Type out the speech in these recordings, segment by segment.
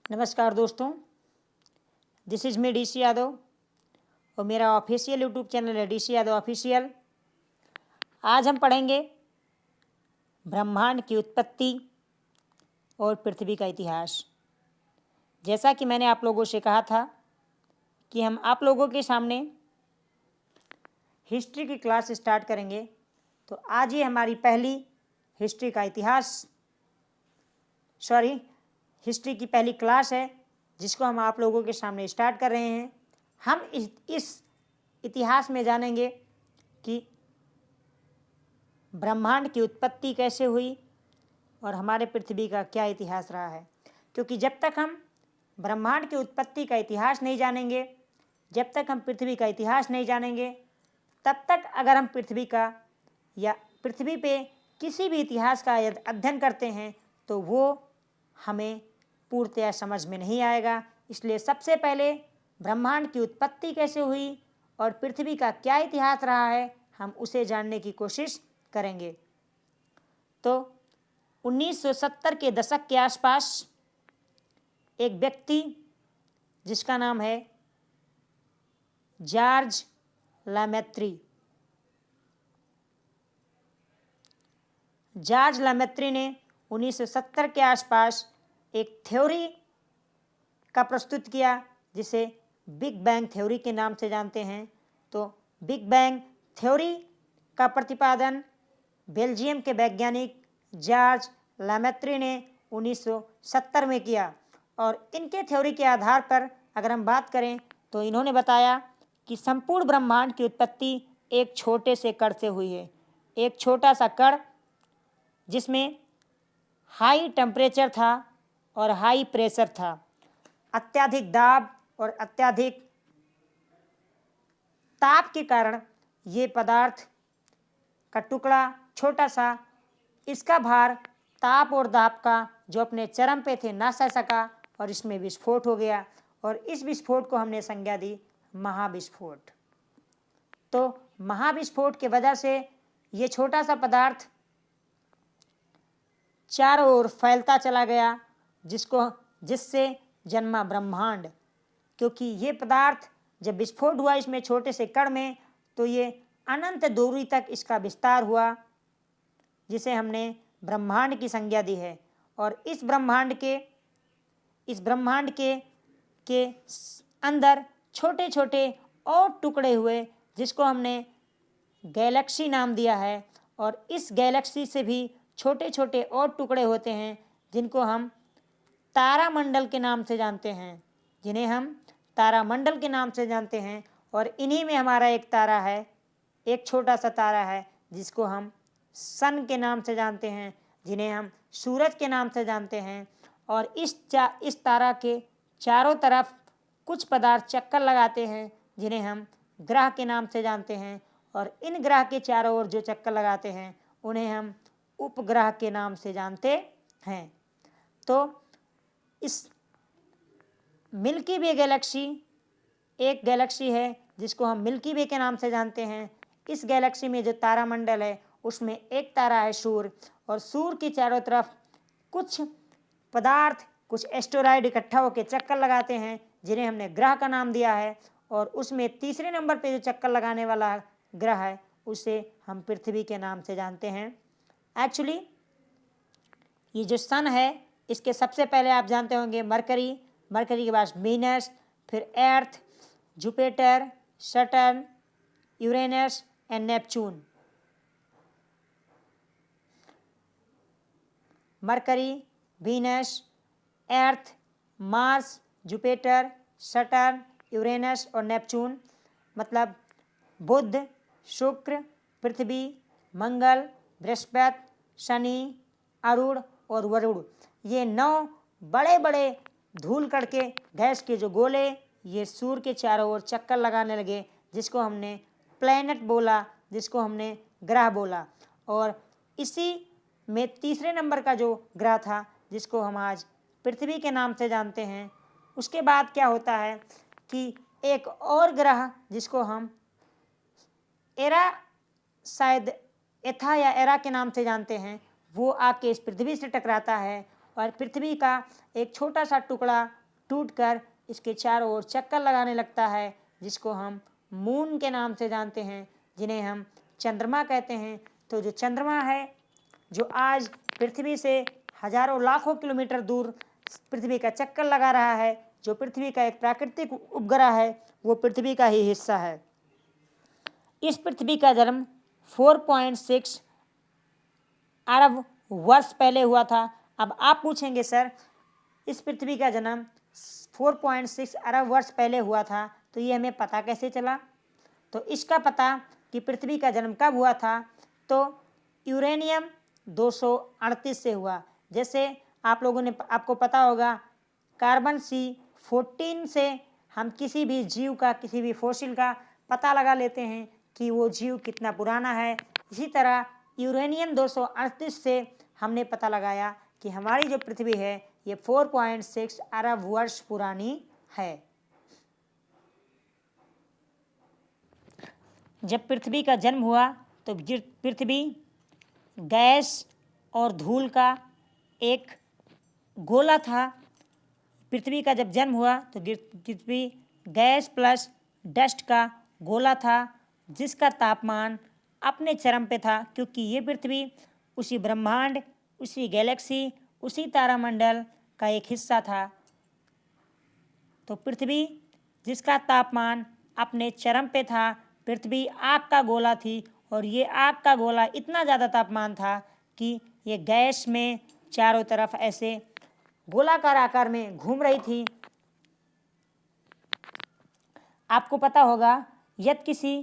नमस्कार दोस्तों, this is me DC Yadav और मेरा ऑफिशियल यूट्यूब चैनल है DC यादव ऑफिशियल। आज हम पढ़ेंगे ब्रह्मांड की उत्पत्ति और पृथ्वी का इतिहास। जैसा कि मैंने आप लोगों से कहा था कि हम आप लोगों के सामने हिस्ट्री की क्लास स्टार्ट करेंगे, तो आज ये हमारी पहली हिस्ट्री का हिस्ट्री की पहली क्लास है जिसको हम आप लोगों के सामने स्टार्ट कर रहे हैं। हम इस इतिहास में जानेंगे कि ब्रह्मांड की उत्पत्ति कैसे हुई और हमारे पृथ्वी का क्या इतिहास रहा है। क्योंकि जब तक हम ब्रह्मांड की उत्पत्ति का इतिहास नहीं जानेंगे, जब तक हम पृथ्वी का इतिहास नहीं जानेंगे, तब तक अगर हम पृथ्वी का या पृथ्वी पे किसी भी इतिहास का यदि अध्ययन करते हैं तो वो हमें पूर्णतया समझ में नहीं आएगा। इसलिए सबसे पहले ब्रह्मांड की उत्पत्ति कैसे हुई और पृथ्वी का क्या इतिहास रहा है, हम उसे जानने की कोशिश करेंगे। तो 1970 के दशक के आसपास एक व्यक्ति जिसका नाम है जॉर्ज लैमेत्री ने 1970 के आसपास एक थ्योरी का प्रस्तुत किया जिसे बिग बैंग थ्योरी के नाम से जानते हैं। तो बिग बैंग थ्योरी का प्रतिपादन बेल्जियम के वैज्ञानिक जॉर्ज लैमेत्री ने 1970 में किया और इनके थ्योरी के आधार पर अगर हम बात करें तो इन्होंने बताया कि संपूर्ण ब्रह्मांड की उत्पत्ति एक छोटे से कण से हुई है। एक छोटा सा कण जिसमें हाई टेम्परेचर था और हाई प्रेशर था। अत्यधिक दाब और अत्यधिक ताप के कारण ये पदार्थ का टुकड़ा छोटा सा, इसका भार ताप और दाब का जो अपने चरम पे थे ना सह सका और इसमें विस्फोट हो गया और इस विस्फोट को हमने संज्ञा दी महाविस्फोट। तो महाविस्फोट की वजह से ये छोटा सा पदार्थ चारों ओर फैलता चला गया जिससे जन्मा ब्रह्मांड। क्योंकि ये पदार्थ जब विस्फोट हुआ इसमें छोटे से कण में, तो ये अनंत दूरी तक इसका विस्तार हुआ जिसे हमने ब्रह्मांड की संज्ञा दी है। और इस ब्रह्मांड के अंदर छोटे छोटे और टुकड़े हुए जिसको हमने गैलेक्सी नाम दिया है। और इस गैलेक्सी से भी छोटे छोटे और टुकड़े होते हैं जिनको हम तारामंडल के नाम से जानते हैं। और इन्हीं में हमारा एक तारा है, एक छोटा सा तारा है जिसको हम सन के नाम से जानते हैं, जिन्हें हम सूरज के नाम से जानते हैं। और इस तारा के चारों तरफ कुछ पदार्थ चक्कर लगाते हैं जिन्हें हम ग्रह के नाम से जानते हैं। और इन ग्रह के चारों ओर जो चक्कर लगाते हैं उन्हें हम उपग्रह के नाम से जानते हैं। तो इस मिल्की वे गैलेक्सी एक गैलेक्सी है जिसको हम मिल्की वे के नाम से जानते हैं। इस गैलेक्सी में जो तारामंडल है उसमें एक तारा है सूर्य, और सूर्य की चारों तरफ कुछ पदार्थ, कुछ एस्टेरॉयड इकट्ठा होकर चक्कर लगाते हैं जिन्हें हमने ग्रह का नाम दिया है। और उसमें तीसरे नंबर पे जो चक्कर लगाने वाला ग्रह है उसे हम पृथ्वी के नाम से जानते हैं। एक्चुअली ये जो सन है इसके सबसे पहले आप जानते होंगे मरकरी के बाद वीनस, फिर Earth, Jupiter, Saturn, Uranus and Neptune. Mercury, Venus, Earth, Mars, Jupiter, Saturn, Uranus और नेपच्यून मतलब बुध, शुक्र, पृथ्वी, मंगल, बृहस्पति, शनि, अरुण और वरुण, ये 9 बड़े बड़े धूल कण के गैस के जो गोले ये सूर्य के चारों ओर चक्कर लगाने लगे जिसको हमने प्लैनेट बोला, जिसको हमने ग्रह बोला। और इसी में तीसरे नंबर का जो ग्रह था जिसको हम आज पृथ्वी के नाम से जानते हैं, उसके बाद क्या होता है कि एक और ग्रह जिसको हम एथा या एरा के नाम से जानते हैं, वो आके इस पृथ्वी से टकराता है और पृथ्वी का एक छोटा सा टुकड़ा टूटकर इसके चारों ओर चक्कर लगाने लगता है, जिसको हम मून के नाम से जानते हैं, जिन्हें हम चंद्रमा कहते हैं। तो जो चंद्रमा है, जो आज पृथ्वी से हजारों लाखों किलोमीटर दूर पृथ्वी का चक्कर लगा रहा है, जो पृथ्वी का एक प्राकृतिक उपग्रह है, वो पृथ्वी का ही हिस्सा है। इस पृथ्वी का जन्म 4.6 अरब वर्ष पहले हुआ था। अब आप पूछेंगे सर, इस पृथ्वी का जन्म 4.6 अरब वर्ष पहले हुआ था, तो ये हमें पता कैसे चला? तो इसका पता कि पृथ्वी का जन्म कब हुआ था, तो यूरेनियम 238 से हुआ। जैसे आपको पता होगा, कार्बन C14 से हम किसी भी जीव का, किसी भी फॉसिल का पता लगा लेते हैं कि वो जीव कितना पुराना है। इसी तरह यूरेनियम 238 से हमने पता लगाया कि हमारी जो पृथ्वी है ये 4.6 अरब वर्ष पुरानी है। जब पृथ्वी का जन्म हुआ तो पृथ्वी गैस और धूल का एक गोला था। पृथ्वी का जब जन्म हुआ तो पृथ्वी गैस प्लस डस्ट का गोला था, जिसका तापमान अपने चरम पे था, क्योंकि ये पृथ्वी उसी ब्रह्मांड, उसी गैलेक्सी, उसी तारामंडल का एक हिस्सा था। तो पृथ्वी जिसका तापमान अपने चरम पे था, पृथ्वी आग का गोला थी, और ये आग का गोला इतना ज़्यादा तापमान था कि ये गैस में चारों तरफ ऐसे गोलाकार आकार में घूम रही थी। आपको पता होगा, यदि किसी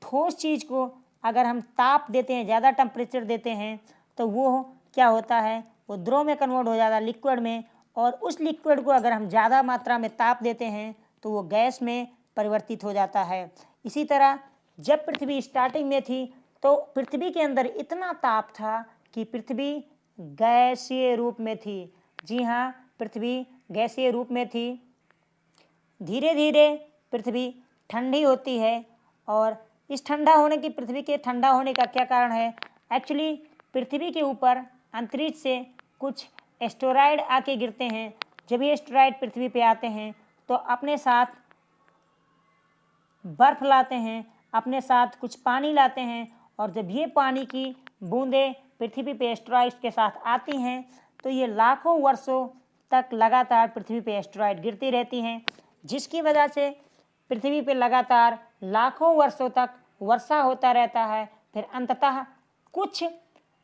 ठोस चीज़ को अगर हम ताप देते हैं, ज़्यादा टेम्परेचर देते हैं, तो वो क्या होता है, वो द्रव में कन्वर्ट हो जाता है, लिक्विड में। और उस लिक्विड को अगर हम ज़्यादा मात्रा में ताप देते हैं तो वो गैस में परिवर्तित हो जाता है। इसी तरह जब पृथ्वी स्टार्टिंग में थी तो पृथ्वी के अंदर इतना ताप था कि पृथ्वी गैसीय रूप में थी। जी हाँ, पृथ्वी गैसीय रूप में थी। धीरे धीरे पृथ्वी ठंडी होती है, और इस ठंडा होने की, पृथ्वी के ठंडा होने का क्या कारण है? एक्चुअली पृथ्वी के ऊपर अंतरिक्ष से कुछ एस्टेरॉयड आके गिरते हैं। जब ये एस्टेरॉयड पृथ्वी पे आते हैं तो अपने साथ बर्फ लाते हैं, अपने साथ कुछ पानी लाते हैं, और जब ये पानी की बूंदें पृथ्वी पे एस्टेरॉयड के साथ आती हैं तो ये लाखों वर्षों तक लगातार पृथ्वी पे एस्टेरॉयड गिरती रहती हैं, जिसकी वजह से पृथ्वी पे लगातार लाखों वर्षों तक वर्षा होता रहता है। फिर अंततः कुछ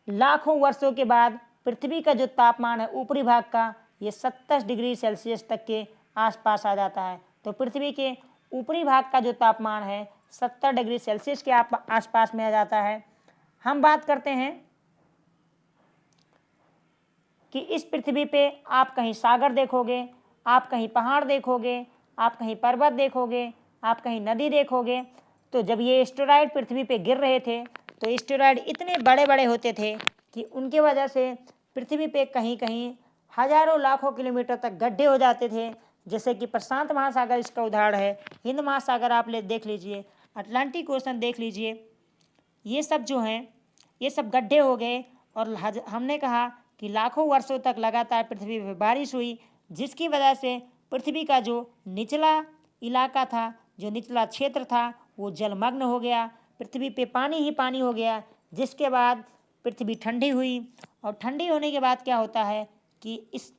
लाखों वर्षों के बाद पृथ्वी का जो तापमान है ऊपरी भाग का, ये 27 डिग्री सेल्सियस तक के आसपास आ जाता है। तो पृथ्वी के ऊपरी भाग का जो तापमान है 70 डिग्री सेल्सियस के आसपास में आ जाता है। हम बात करते हैं कि इस पृथ्वी पे आप कहीं सागर देखोगे, आप कहीं पहाड़ देखोगे, आप कहीं पर्वत देखोगे, आप कहीं नदी देखोगे, तो जब ये एस्टेरॉयड पृथ्वी पे गिर रहे थे तो एस्टेरॉयड इतने बड़े बड़े होते थे कि उनके वजह से पृथ्वी पे कहीं कहीं हजारों लाखों किलोमीटर तक गड्ढे हो जाते थे। जैसे कि प्रशांत महासागर इसका उदाहरण है, हिंद महासागर आप देख लीजिए, अटलांटिक ओशन देख लीजिए, ये सब जो हैं ये सब गड्ढे हो गए। और हमने कहा कि लाखों वर्षों तक लगातार पृथ्वी पर बारिश हुई, जिसकी वजह से पृथ्वी का जो निचला इलाका था, जो निचला क्षेत्र था, वो जलमग्न हो गया, पृथ्वी पे पानी ही पानी हो गया, जिसके बाद पृथ्वी ठंडी हुई। और ठंडी होने के बाद क्या होता है कि इस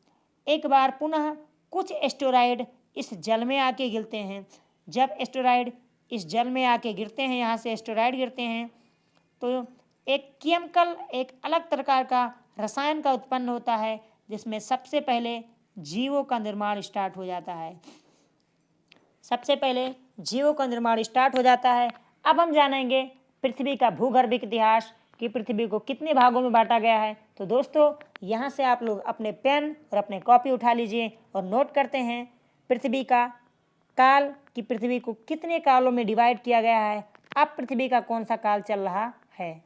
एक बार पुनः कुछ एस्टेरॉयड इस जल में आके गिरते हैं। जब एस्टेरॉयड इस जल में आके गिरते हैं, यहाँ से एस्टेरॉयड गिरते हैं, तो एक केमिकल, एक अलग प्रकार का रसायन का उत्पन्न होता है, जिसमें सबसे पहले जीवों का निर्माण स्टार्ट हो जाता है। सबसे पहले जीवों का निर्माण स्टार्ट हो जाता है। अब हम जानेंगे पृथ्वी का भूगर्भिक इतिहास, कि पृथ्वी को कितने भागों में बांटा गया है। तो दोस्तों, यहाँ से आप लोग अपने पेन और अपने कॉपी उठा लीजिए और नोट करते हैं पृथ्वी का काल, कि पृथ्वी को कितने कालों में डिवाइड किया गया है। अब पृथ्वी का कौन सा काल चल रहा है,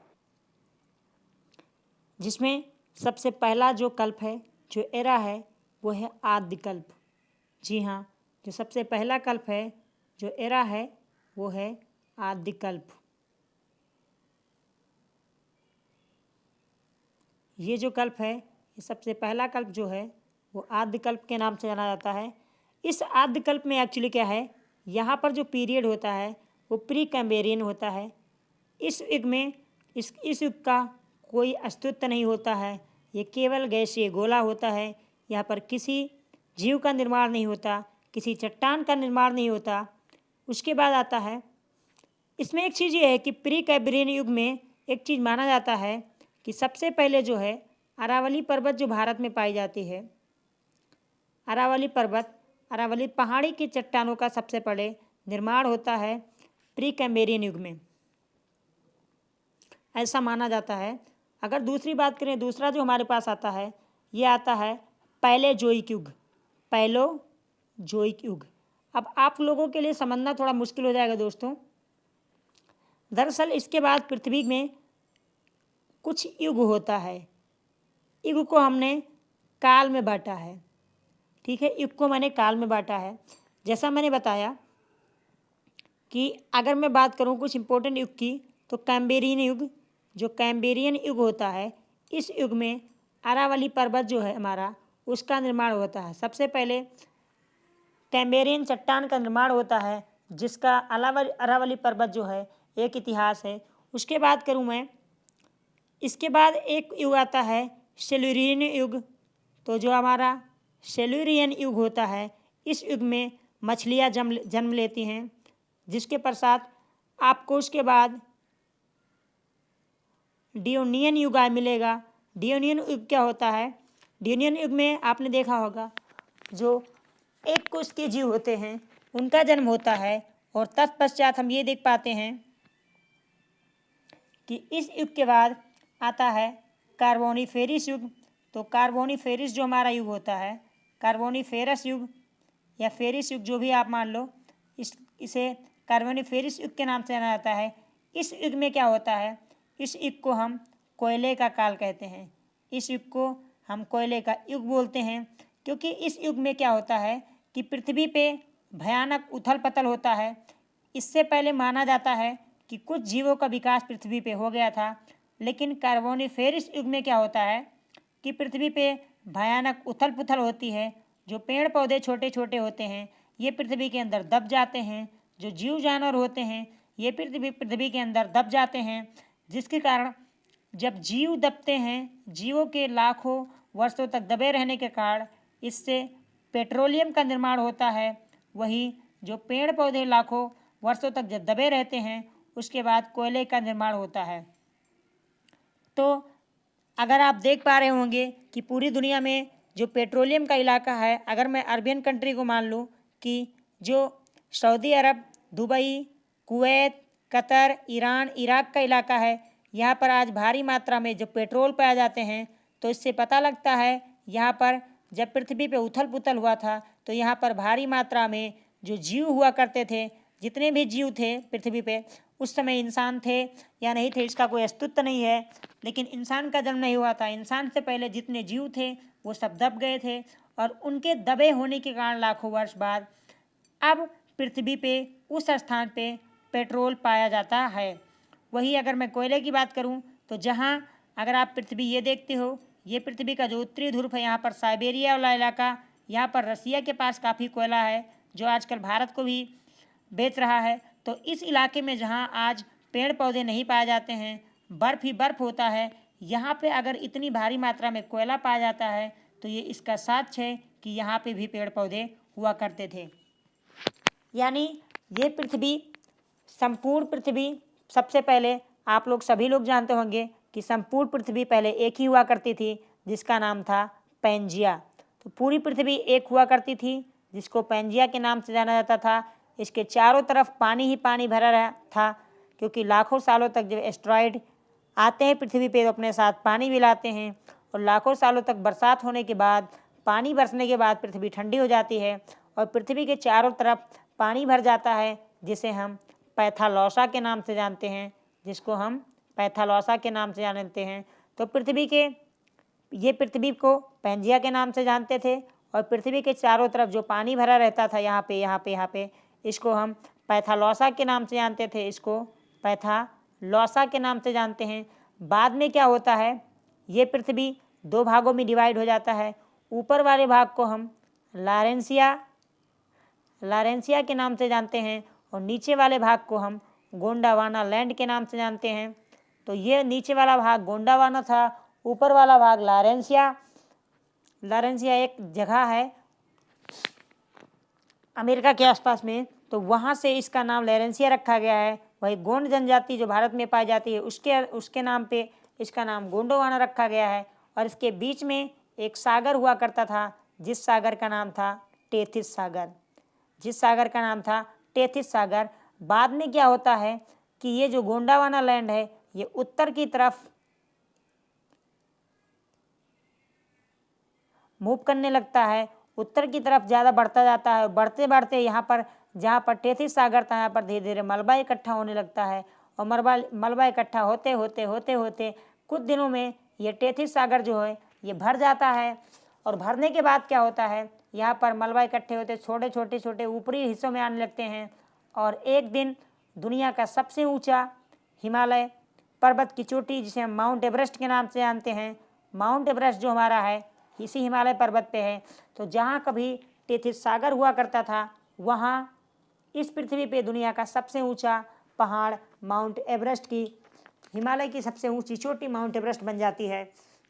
जिसमें सबसे पहला जो कल्प है, जो एरा है, वो है आदिकल्प। जी हाँ, जो सबसे पहला कल्प है, जो एरा है, वो है आदिकल्प। ये जो कल्प है, ये सबसे पहला कल्प जो है वो आदिकल्प के नाम से जाना जाता है। इस आद्यकल्प में एक्चुअली क्या है, यहाँ पर जो पीरियड होता है वो प्री कैम्ब्रियन होता है। इस युग में इस युग का कोई अस्तित्व नहीं होता है, ये केवल गैसीय गोला होता है। यहाँ पर किसी जीव का निर्माण नहीं होता, किसी चट्टान का निर्माण नहीं होता। उसके बाद आता है, इसमें एक चीज़ ये है कि प्री कैम्ब्रियन युग में एक चीज़ माना जाता है कि सबसे पहले जो है अरावली पर्वत जो भारत में पाई जाती है, अरावली पर्वत, अरावली पहाड़ी की चट्टानों का सबसे पहले निर्माण होता है प्री कैम्ब्रियन युग में, ऐसा माना जाता है। अगर दूसरी बात करें, दूसरा जो हमारे पास आता है ये आता है पैलेजोइक युग, पैलोजोइक युग। अब आप लोगों के लिए समझना थोड़ा मुश्किल हो जाएगा दोस्तों। दरअसल इसके बाद पृथ्वी में कुछ युग होता है, युग को हमने काल में बांटा है, ठीक है, युग को मैंने काल में बांटा है। जैसा मैंने बताया कि अगर मैं बात करूं कुछ इंपॉर्टेंट युग की, तो कैम्ब्रियन युग, जो कैम्ब्रियन युग होता है, इस युग में अरावली पर्वत जो है हमारा, उसका निर्माण होता है। सबसे पहले कैम्ब्रियन चट्टान का निर्माण होता है, जिसका अरावली पर्वत जो है एक इतिहास है। उसके बाद करूं मैं, इसके बाद एक युग आता है सिल्यूरियन युग। तो जो हमारा सिल्यूरियन युग होता है, इस युग में मछलियाँ जन्म लेती हैं, जिसके पश्चात आपको उसके बाद डियोनियन युग मिलेगा। डियोनियन युग क्या होता है, डियोनियन युग में आपने देखा होगा जो एक कोष के जीव होते हैं उनका जन्म होता है, और तत्पश्चात हम ये देख पाते हैं कि इस युग के बाद आता है कार्बोनिफेरस युग। तो कार्बोनिफेरस जो हमारा युग होता है, कार्बोनिफेरस युग या फेरिस युग जो भी आप मान लो, इसे कार्बोनिफेरस युग के नाम से जाना जाता है। इस युग में क्या होता है, इस युग को हम कोयले का काल कहते हैं। इस युग को हम कोयले का युग बोलते हैं, क्योंकि इस युग में क्या होता है कि पृथ्वी पे भयानक उथल पथल होता है। इससे पहले माना जाता है कि कुछ जीवों का विकास पृथ्वी पे हो गया था, लेकिन कार्बोनिफेरस युग में क्या होता है कि पृथ्वी पे भयानक उथल पुथल होती है। जो पेड़ पौधे छोटे छोटे होते हैं ये पृथ्वी के अंदर दब जाते हैं, जो जीव जानवर होते हैं ये पृथ्वी के अंदर दब जाते हैं, जिसके कारण जब जीव दबते हैं, जीवों के लाखों वर्षों तक दबे रहने के कारण इससे पेट्रोलियम का निर्माण होता है। वही जो पेड़ पौधे लाखों वर्षों तक जब दबे रहते हैं, उसके बाद कोयले का निर्माण होता है। तो अगर आप देख पा रहे होंगे कि पूरी दुनिया में जो पेट्रोलियम का इलाका है, अगर मैं अरबियन कंट्री को मान लूँ कि जो Saudi Arab, Dubai, Kuwait, Qatar, Iran, Iraq का इलाका है, यहाँ पर आज भारी मात्रा में जब पेट्रोल पाए जाते हैं, तो इससे पता लगता है यहाँ पर जब पृथ्वी पे उथल पुथल हुआ था तो यहाँ पर भारी मात्रा में जो जीव हुआ करते थे, जितने भी जीव थे पृथ्वी पे, उस समय इंसान थे या नहीं थे इसका कोई अस्तित्व नहीं है, लेकिन इंसान का जन्म नहीं हुआ था। इंसान से पहले जितने जीव थे वो सब दब गए थे, और उनके दबे होने के कारण लाखों वर्ष बाद अब पृथ्वी पे उस स्थान पे पेट्रोल पाया जाता है। वही अगर मैं कोयले की बात करूं, तो जहां अगर आप पृथ्वी ये देखते हो, ये पृथ्वी का जो उत्तरी ध्रुव है, यहाँ पर साइबेरिया वाला इलाका, यहाँ पर रसिया के पास काफ़ी कोयला है जो आजकल भारत को भी बेच रहा है। तो इस इलाके में जहाँ आज पेड़ पौधे नहीं पाए जाते हैं, बर्फ़ ही बर्फ़ होता है, यहाँ पे अगर इतनी भारी मात्रा में कोयला पाया जाता है तो ये इसका साक्ष्य है कि यहाँ पे भी पेड़ पौधे हुआ करते थे। यानी ये पृथ्वी, संपूर्ण पृथ्वी, सबसे पहले आप लोग सभी लोग जानते होंगे कि संपूर्ण पृथ्वी पहले एक ही हुआ करती थी जिसका नाम था पैंजिया। तो पूरी पृथ्वी एक हुआ करती थी जिसको पैंजिया के नाम से जाना जाता था। इसके चारों तरफ पानी ही पानी भरा रहा था, क्योंकि लाखों सालों तक जब एस्ट्रॉयड आते हैं पृथ्वी पे तो अपने साथ पानी भी लाते हैं, और लाखों सालों तक बरसात होने के बाद, पानी बरसने के बाद पृथ्वी ठंडी हो जाती है और पृथ्वी के चारों तरफ पानी भर जाता है, जिसे हम पैथालौसा के नाम से जानते हैं, जिसको हम पैथालौसा के नाम से जानते हैं। तो ये पृथ्वी को पैंजिया के नाम से जानते थे, और पृथ्वी के चारों तरफ जो पानी भरा रहता था यहाँ पे, इसको हम पैथालौसा के नाम से जानते थे, इसको पैथालौसा के नाम से जानते हैं। बाद में क्या होता है, ये पृथ्वी दो भागों में डिवाइड हो जाता है। ऊपर वाले भाग को हम लॉरेंसिया लारेंसिया के नाम से जानते हैं और नीचे वाले भाग को हम गोंडावाना लैंड के नाम से जानते हैं। तो ये नीचे वाला भाग गोंडावाना था, ऊपर वाला भाग लारेंसिया। लारेंसिया एक जगह है अमेरिका के आसपास में, तो वहाँ से इसका नाम लारेंसिया रखा गया है। वही गोंड जनजाति जो भारत में पाई जाती है उसके नाम पे इसका नाम गोंडवाना रखा गया है। और इसके बीच में एक सागर हुआ करता था जिस सागर का नाम था टेथिस सागर, जिस सागर का नाम था टेथिस सागर। बाद में क्या होता है कि ये जो गोंडावाना लैंड है ये उत्तर की तरफ मूव करने लगता है, उत्तर की तरफ ज़्यादा बढ़ता जाता है। बढ़ते बढ़ते यहाँ पर जहाँ पर टेथिस सागर था यहाँ पर धीरे धीरे मलबा इकट्ठा होने लगता है और मलबा इकट्ठा होते होते होते होते कुछ दिनों में ये टेथिस सागर जो है ये भर जाता है। और भरने के बाद क्या होता है, यहाँ पर मलबा इकट्ठे होते छोटे छोटे ऊपरी हिस्सों में आने लगते हैं। और एक दिन दुनिया का सबसे ऊंचा हिमालय पर्वत की चोटी जिसे हम माउंट एवरेस्ट के नाम से जानते हैं, माउंट एवरेस्ट जो हमारा है इसी हिमालय पर्वत पे है। तो जहाँ कभी टेथिस सागर हुआ करता था वहाँ इस पृथ्वी पे दुनिया का सबसे ऊंचा पहाड़ माउंट एवरेस्ट की, हिमालय की सबसे ऊंची चोटी माउंट एवरेस्ट बन जाती है।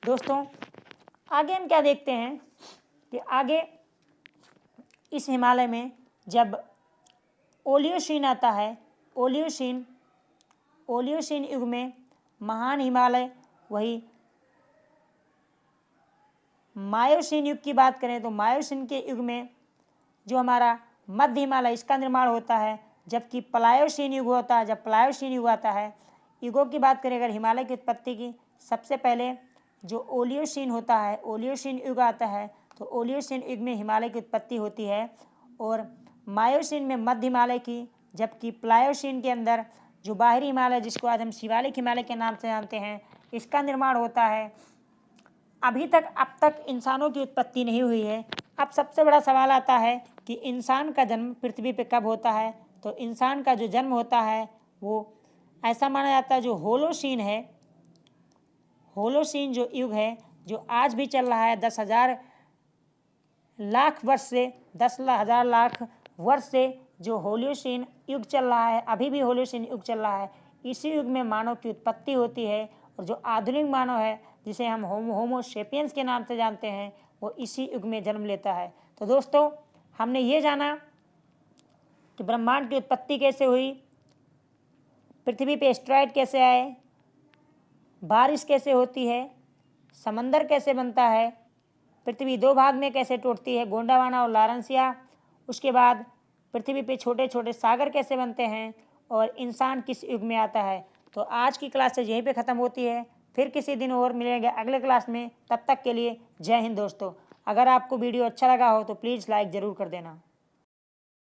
दोस्तों आगे हम क्या देखते हैं कि आगे इस हिमालय में जब ओलियोशीन आता है, ओलियोशीन युग में महान हिमालय, वही मायोसीन युग की बात करें तो मायोसीन के युग में जो हमारा मध्य हिमालय इसका निर्माण होता है। जबकि प्लायोसीन युग होता है, जब प्लायोसीन युग आता है, युगों की बात करें अगर हिमालय की उत्पत्ति की, सबसे पहले जो ओलियोसीन होता है, ओलियोसीन युग आता है। तो ओलियोसीन युग में हिमालय की उत्पत्ति होती है और मायोसीन में मध्य हिमालय की, जबकि प्लायोसीन के अंदर जो बाहरी हिमालय जिसको आज हम शिवालिक हिमालय के नाम से जानते हैं इसका निर्माण होता है। अब तक इंसानों की उत्पत्ति नहीं हुई है। अब सबसे बड़ा सवाल आता है कि इंसान का जन्म पृथ्वी पे कब होता है। तो इंसान का जो जन्म होता है वो ऐसा माना जाता है जो होलोसीन है, होलोसीन जो युग है जो आज भी चल रहा है 10,000 लाख वर्ष से 10,000 लाख वर्ष से जो होलोसीन युग चल रहा है, अभी भी होलोसीन युग चल रहा है। इसी युग में मानव की उत्पत्ति होती है और जो आधुनिक मानव है जिसे हम होमो सेपियंस के नाम से जानते हैं वो इसी युग में जन्म लेता है। तो दोस्तों हमने ये जाना कि ब्रह्मांड की उत्पत्ति कैसे हुई, पृथ्वी पे एस्टेरॉयड कैसे आए, बारिश कैसे होती है, समंदर कैसे बनता है, पृथ्वी दो भाग में कैसे टूटती है गोंडावाना और लारेंसिया, उसके बाद पृथ्वी पे छोटे छोटे सागर कैसे बनते हैं और इंसान किस युग में आता है। तो आज की क्लास यहीं पे ख़त्म होती है, फिर किसी दिन और मिलेंगे अगले क्लास में। तब तक के लिए जय हिंद दोस्तों। अगर आपको वीडियो अच्छा लगा हो तो प्लीज़ लाइक ज़रूर कर देना।